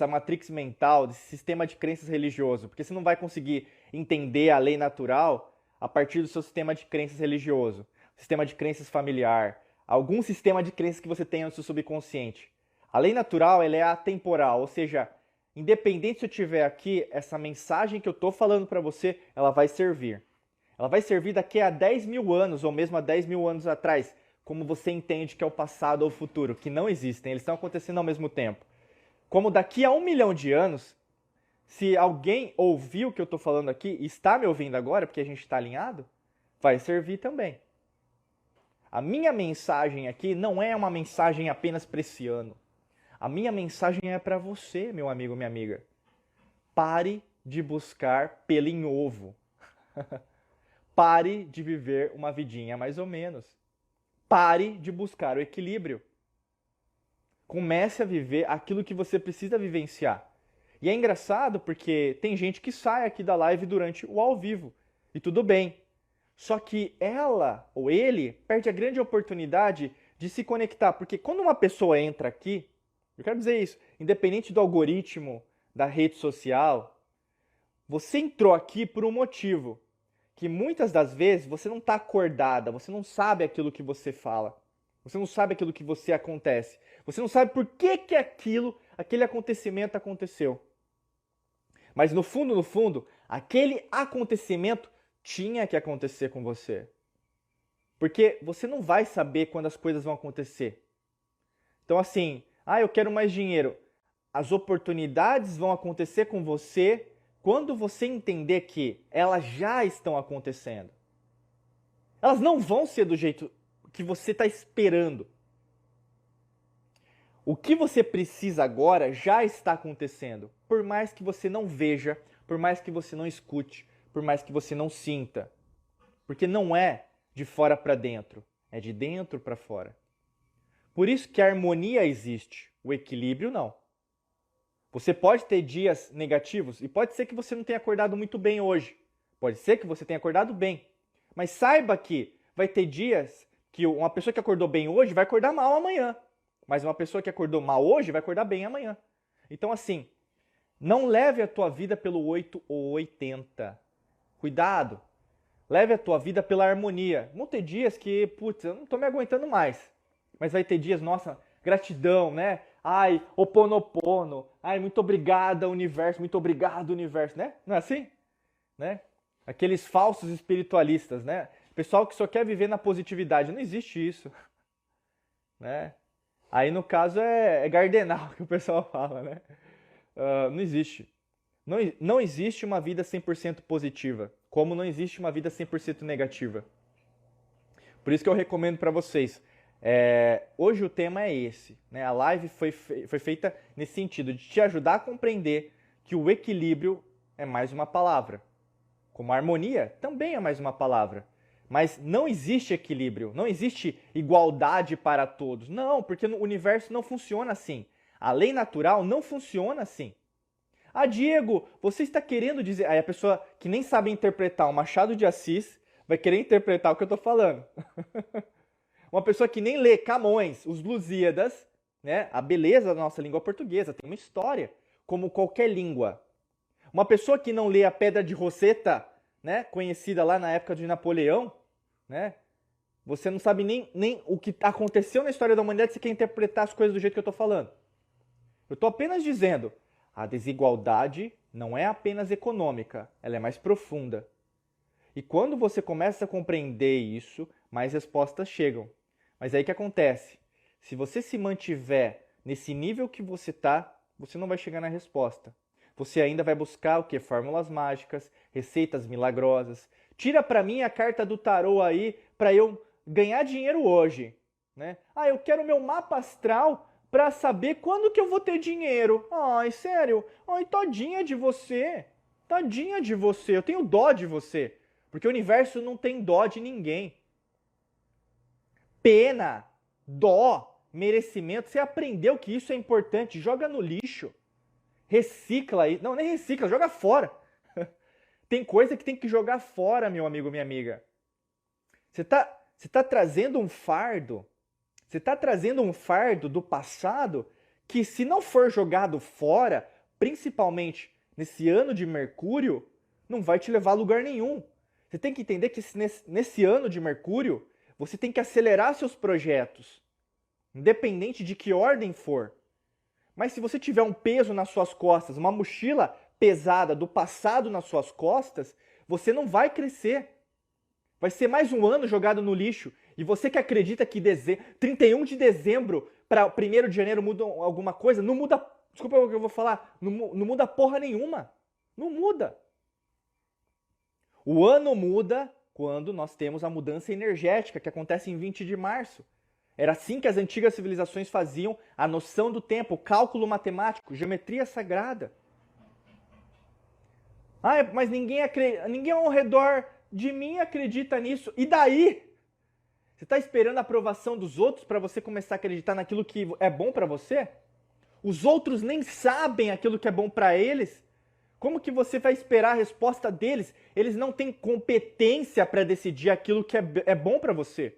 matrix mental, desse sistema de crenças religioso, porque você não vai conseguir entender a lei natural a partir do seu sistema de crenças religioso, sistema de crenças familiar, algum sistema de crenças que você tenha no seu subconsciente. A lei natural, ela é atemporal, ou seja, independente se eu tiver aqui, essa mensagem que eu estou falando para você, ela vai servir. Ela vai servir daqui a 10 mil anos, ou mesmo a 10 mil anos atrás, como você entende que é o passado ou o futuro, que não existem, eles estão acontecendo ao mesmo tempo. Como daqui a 1 milhão de anos, se alguém ouviu o que eu estou falando aqui e está me ouvindo agora, porque a gente está alinhado, vai servir também. A minha mensagem aqui não é uma mensagem apenas para esse ano. A minha mensagem é para você, meu amigo, minha amiga. Pare de buscar pelo em ovo. Pare de viver uma vidinha mais ou menos. Pare de buscar o equilíbrio. Comece a viver aquilo que você precisa vivenciar. E é engraçado porque tem gente que sai aqui da live durante o ao vivo. E tudo bem. Só que ela ou ele perde a grande oportunidade de se conectar. Porque quando uma pessoa entra aqui, eu quero dizer isso, independente do algoritmo da rede social, você entrou aqui por um motivo. Que muitas das vezes você não está acordada, você não sabe aquilo que você fala. Você não sabe aquilo que você acontece. Você não sabe por que aquele acontecimento aconteceu. Mas no fundo, aquele acontecimento tinha que acontecer com você. Porque você não vai saber quando as coisas vão acontecer. Então assim, eu quero mais dinheiro. As oportunidades vão acontecer com você quando você entender que elas já estão acontecendo. Elas não vão ser do jeito que você está esperando. O que você precisa agora já está acontecendo. Por mais que você não veja, por mais que você não escute, por mais que você não sinta. Porque não é de fora para dentro, é de dentro para fora. Por isso que a harmonia existe, o equilíbrio não. Você pode ter dias negativos e pode ser que você não tenha acordado muito bem hoje. Pode ser que você tenha acordado bem. Mas saiba que vai ter dias que uma pessoa que acordou bem hoje vai acordar mal amanhã. Mas uma pessoa que acordou mal hoje vai acordar bem amanhã. Então assim, não leve a tua vida pelo 8 ou 80. Cuidado. Leve a tua vida pela harmonia. Vão ter dias que, putz, eu não tô me aguentando mais. Mas vai ter dias, nossa, gratidão, né? Ai, oponopono. Ai, muito obrigado, universo. Muito obrigado, universo, né? Não é assim? Né? Aqueles falsos espiritualistas, né? Pessoal que só quer viver na positividade. Não existe isso. Né? Aí, no caso, é gardenal que o pessoal fala, né? Não existe. Não existe uma vida 100% positiva, como não existe uma vida 100% negativa. Por isso que eu recomendo para vocês. Hoje o tema é esse. Né? A live foi feita nesse sentido, de te ajudar a compreender que o equilíbrio é mais uma palavra. Como a harmonia também é mais uma palavra. Mas não existe equilíbrio, não existe igualdade para todos. Não, porque o universo não funciona assim. A lei natural não funciona assim. Diego, você está querendo dizer... Aí a pessoa que nem sabe interpretar o Machado de Assis vai querer interpretar o que eu estou falando. Uma pessoa que nem lê Camões, os Lusíadas, né? A beleza da nossa língua portuguesa tem uma história, como qualquer língua. Uma pessoa que não lê a Pedra de Roseta, né? Conhecida lá na época de Napoleão, né? Você não sabe nem o que aconteceu na história da humanidade, você quer interpretar as coisas do jeito que eu estou falando. Eu estou apenas dizendo, a desigualdade não é apenas econômica, ela é mais profunda. E quando você começa a compreender isso, mais respostas chegam. Mas aí o que acontece? Se você se mantiver nesse nível que você está, você não vai chegar na resposta. Você ainda vai buscar o quê? Fórmulas mágicas, receitas milagrosas. Tira para mim a carta do tarô aí para eu ganhar dinheiro hoje. Né? Eu quero meu mapa astral para saber quando que eu vou ter dinheiro. Ai, sério? Ai, tadinha de você. Tadinha de você. Eu tenho dó de você. Porque o universo não tem dó de ninguém. pena, dó, merecimento. Você aprendeu que isso é importante, joga no lixo. Recicla aí. Não, nem recicla, joga fora. Tem coisa que tem que jogar fora, meu amigo, minha amiga. Você tá trazendo um fardo. Você tá trazendo um fardo do passado que, se não for jogado fora, principalmente nesse ano de Mercúrio, não vai te levar a lugar nenhum. Você tem que entender que nesse ano de Mercúrio, você tem que acelerar seus projetos, independente de que ordem for. Mas se você tiver um peso nas suas costas, uma mochila pesada do passado nas suas costas, você não vai crescer. Vai ser mais um ano jogado no lixo. E você que acredita que 31 de dezembro para 1º de janeiro muda alguma coisa, não muda, desculpa o que eu vou falar, não muda porra nenhuma. Não muda. O ano muda quando nós temos a mudança energética, que acontece em 20 de março. Era assim que as antigas civilizações faziam a noção do tempo, cálculo matemático, geometria sagrada. Ah, mas ninguém ao redor de mim acredita nisso. E daí? Você está esperando a aprovação dos outros para você começar a acreditar naquilo que é bom para você? Os outros nem sabem aquilo que é bom para eles. Como que você vai esperar a resposta deles? Eles não têm competência para decidir aquilo que é bom para você.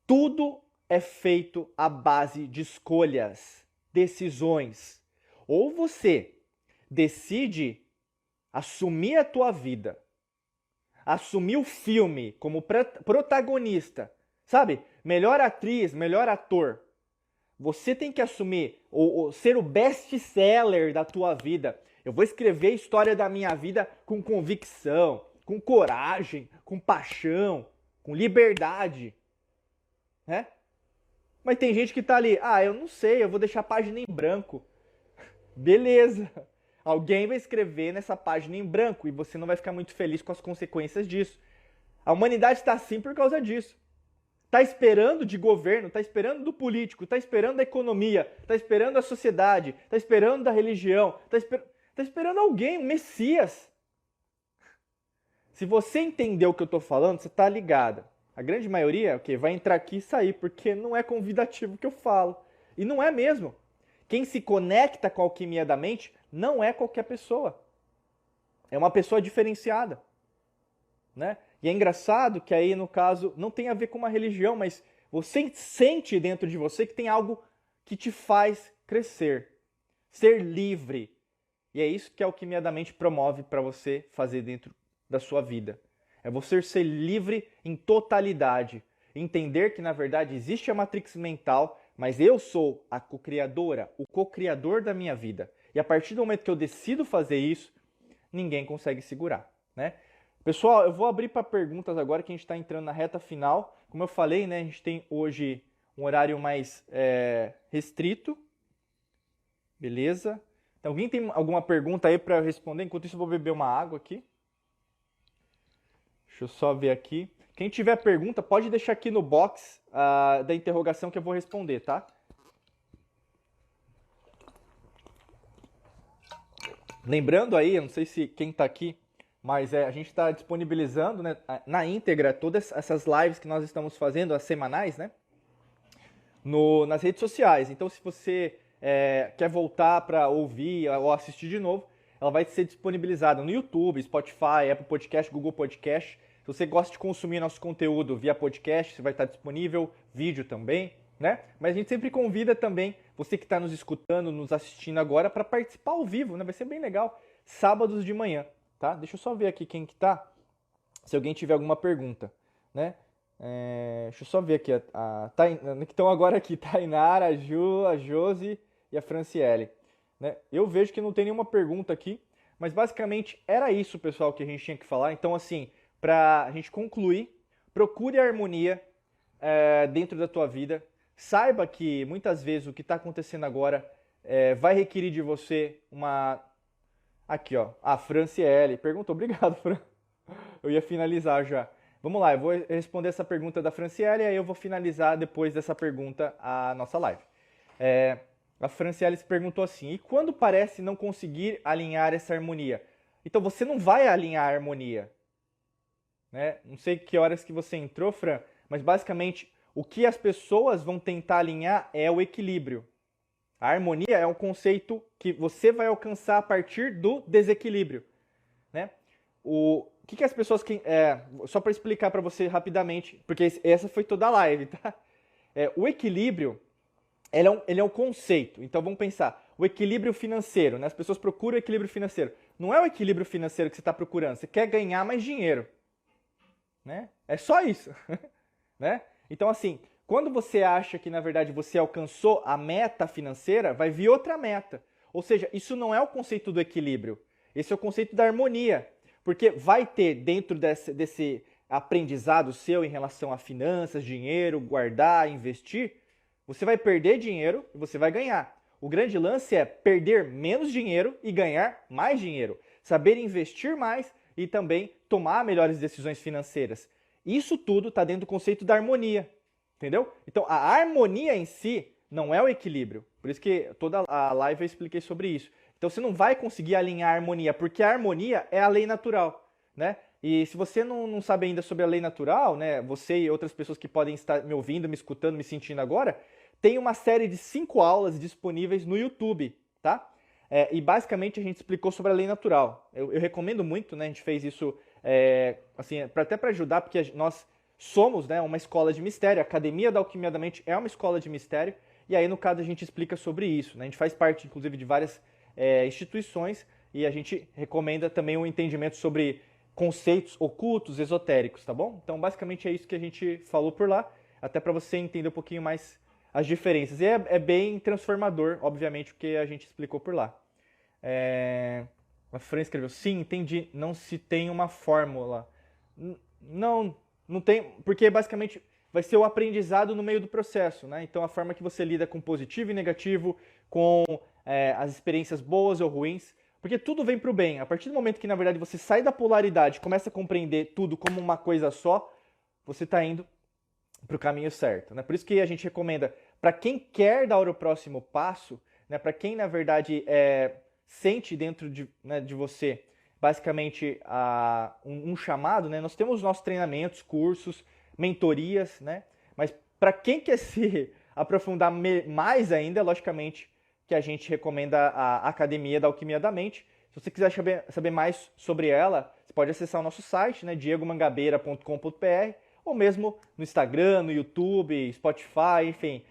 Tudo é feito à base de escolhas, decisões. Ou você decide assumir a tua vida, assumir o filme como protagonista, sabe? Melhor atriz, melhor ator. Você tem que assumir, ou ser o best-seller da tua vida. Eu vou escrever a história da minha vida com convicção, com coragem, com paixão, com liberdade. Né? Mas tem gente que tá ali, eu não sei, eu vou deixar a página em branco. Beleza. Alguém vai escrever nessa página em branco e você não vai ficar muito feliz com as consequências disso. A humanidade está assim por causa disso. Está esperando de governo, está esperando do político, está esperando da economia, está esperando da sociedade, está esperando da religião, está esperando alguém, um Messias. Se você entendeu o que eu estou falando, você está ligado. A grande maioria vai entrar aqui e sair, porque não é convidativo o que eu falo. E não é mesmo. Quem se conecta com a alquimia da mente não é qualquer pessoa. É uma pessoa diferenciada. Né? E é engraçado que aí, no caso, não tem a ver com uma religião, mas você sente dentro de você que tem algo que te faz crescer, ser livre. E é isso que a alquimia da mente promove para você fazer dentro da sua vida. É você ser livre em totalidade. Entender que, na verdade, existe a matrix mental, mas eu sou a co-criadora, o co-criador da minha vida. E a partir do momento que eu decido fazer isso, ninguém consegue segurar, né? Pessoal, eu vou abrir para perguntas agora que a gente está entrando na reta final. Como eu falei, né, a gente tem hoje um horário mais restrito. Beleza? Então, alguém tem alguma pergunta aí para responder? Enquanto isso, eu vou beber uma água aqui. Deixa eu só ver aqui. Quem tiver pergunta, pode deixar aqui no box da interrogação que eu vou responder, tá? Lembrando aí, eu não sei se quem está aqui, mas a gente está disponibilizando, né, na íntegra todas essas lives que nós estamos fazendo, as semanais, né, nas redes sociais. Então, se você quer voltar para ouvir ou assistir de novo, ela vai ser disponibilizada no YouTube, Spotify, Apple Podcast, Google Podcast. Se você gosta de consumir nosso conteúdo via podcast, você vai estar disponível, vídeo também, né? Mas a gente sempre convida também você que está nos escutando, nos assistindo agora, para participar ao vivo, né? Vai ser bem legal, sábados de manhã, tá? Deixa eu só ver aqui quem que tá, se alguém tiver alguma pergunta, né? Deixa eu só ver aqui, que estão agora aqui, Tainara, a Ju, a Josi e a Franciele. Né? Eu vejo que não tem nenhuma pergunta aqui, mas basicamente era isso, pessoal, que a gente tinha que falar. Então, assim, para a gente concluir, procure a harmonia dentro da tua vida. Saiba que muitas vezes o que está acontecendo agora vai requerir de você uma... Aqui, ó, a Franciele perguntou. Obrigado, Fran. Eu ia finalizar já. Vamos lá, eu vou responder essa pergunta da Franciele e aí eu vou finalizar depois dessa pergunta a nossa live. A Franciele se perguntou assim, e quando parece não conseguir alinhar essa harmonia? Então você não vai alinhar a harmonia. Né? Não sei que horas que você entrou, Fran, mas basicamente o que as pessoas vão tentar alinhar é o equilíbrio. A harmonia é um conceito que você vai alcançar a partir do desequilíbrio, né? O que as pessoas... só para explicar para você rapidamente, porque essa foi toda a live, tá? O equilíbrio, ele é um conceito. Então vamos pensar, o equilíbrio financeiro, né? As pessoas procuram o equilíbrio financeiro. Não é o equilíbrio financeiro que você está procurando, você quer ganhar mais dinheiro, né? É só isso, né? Então assim, quando você acha que na verdade você alcançou a meta financeira, vai vir outra meta. Ou seja, isso não é o conceito do equilíbrio, esse é o conceito da harmonia. Porque vai ter dentro desse aprendizado seu em relação a finanças, dinheiro, guardar, investir, você vai perder dinheiro e você vai ganhar. O grande lance é perder menos dinheiro e ganhar mais dinheiro. Saber investir mais e também tomar melhores decisões financeiras. Isso tudo está dentro do conceito da harmonia, entendeu? Então a harmonia em si não é o equilíbrio. Por isso que toda a live eu expliquei sobre isso. Então você não vai conseguir alinhar a harmonia, porque a harmonia é a lei natural, né? E se você não sabe ainda sobre a lei natural, né, você e outras pessoas que podem estar me ouvindo, me escutando, me sentindo agora, tem uma série de 5 aulas disponíveis no YouTube, tá? E basicamente a gente explicou sobre a lei natural. Eu recomendo muito, né? A gente fez isso assim, até para ajudar, porque nós somos, né, uma escola de mistério. A Academia da Alquimia da Mente é uma escola de mistério. E aí, no caso, a gente explica sobre isso, né? A gente faz parte, inclusive, de várias instituições e a gente recomenda também um entendimento sobre conceitos ocultos, esotéricos, tá bom? Então, basicamente é isso que a gente falou por lá, até para você entender um pouquinho mais as diferenças. E é bem transformador, obviamente, o que a gente explicou por lá. A Fran escreveu, sim, entendi, não se tem uma fórmula. Não tem, porque basicamente vai ser o aprendizado no meio do processo, né? Então, a forma que você lida com positivo e negativo, com as experiências boas ou ruins, porque tudo vem para o bem. A partir do momento que, na verdade, você sai da polaridade, começa a compreender tudo como uma coisa só, você está indo para o caminho certo, né? Por isso que a gente recomenda, para quem quer dar o próximo passo, né? Para quem, na verdade, sente dentro de você, basicamente, um chamado, né? Nós temos nossos treinamentos, cursos, mentorias, né? Mas para quem quer se aprofundar mais ainda, logicamente, que a gente recomenda a Academia da Alquimia da Mente. Se você quiser saber mais sobre ela, você pode acessar o nosso site, né, diegomangabeira.com.br, ou mesmo no Instagram, no YouTube, Spotify, enfim,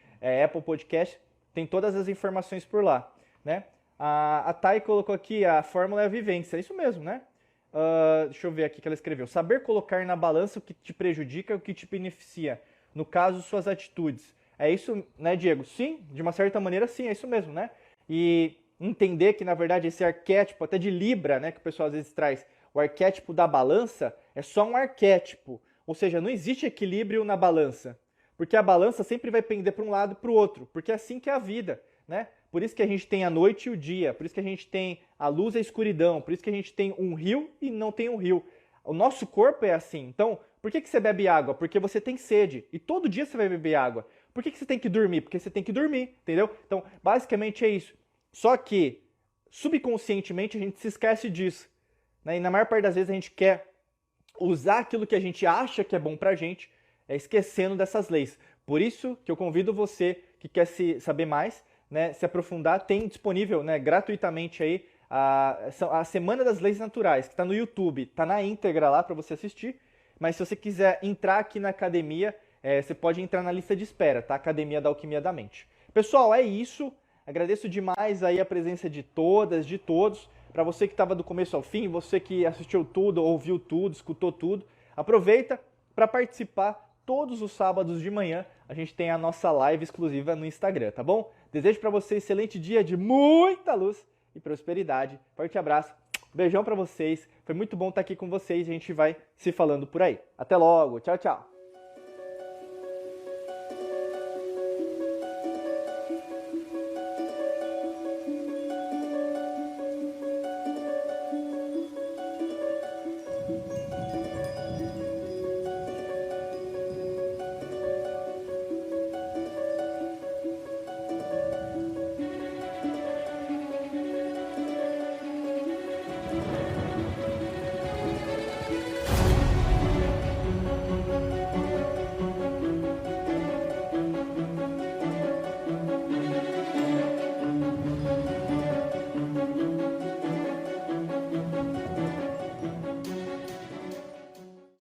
Apple Podcast, tem todas as informações por lá, né? A Thay colocou aqui, a fórmula é a vivência, é isso mesmo, né? Deixa eu ver aqui que ela escreveu. Saber colocar na balança o que te prejudica e o que te beneficia. No caso, suas atitudes. É isso, né, Diego? Sim, de uma certa maneira, sim, é isso mesmo, né? E entender que, na verdade, esse arquétipo, até de Libra, né, que o pessoal às vezes traz, o arquétipo da balança é só um arquétipo. Ou seja, não existe equilíbrio na balança. Porque a balança sempre vai pender para um lado e para o outro. Porque é assim que é a vida, né? Por isso que a gente tem a noite e o dia. Por isso que a gente tem a luz e a escuridão. Por isso que a gente tem um rio e não tem um rio. O nosso corpo é assim. Então, por que você bebe água? Porque você tem sede. E todo dia você vai beber água. Por que você tem que dormir? Porque você tem que dormir, entendeu? Então, basicamente é isso. Só que, subconscientemente, a gente se esquece disso, né? E na maior parte das vezes a gente quer usar aquilo que a gente acha que é bom pra gente, esquecendo dessas leis. Por isso que eu convido você que quer saber mais, né, se aprofundar, tem disponível, né, gratuitamente aí a Semana das Leis Naturais, que está no YouTube, está na íntegra lá para você assistir. Mas se você quiser entrar aqui na academia, você pode entrar na lista de espera, tá? Academia da Alquimia da Mente. Pessoal, é isso. Agradeço demais aí a presença de todas, de todos. Para você que estava do começo ao fim, você que assistiu tudo, ouviu tudo, escutou tudo, aproveita para participar. Todos os sábados de manhã a gente tem a nossa live exclusiva no Instagram, tá bom? Desejo para você um excelente dia de muita luz e prosperidade. Forte abraço. Beijão para vocês. Foi muito bom estar aqui com vocês. A gente vai se falando por aí. Até logo. Tchau, tchau.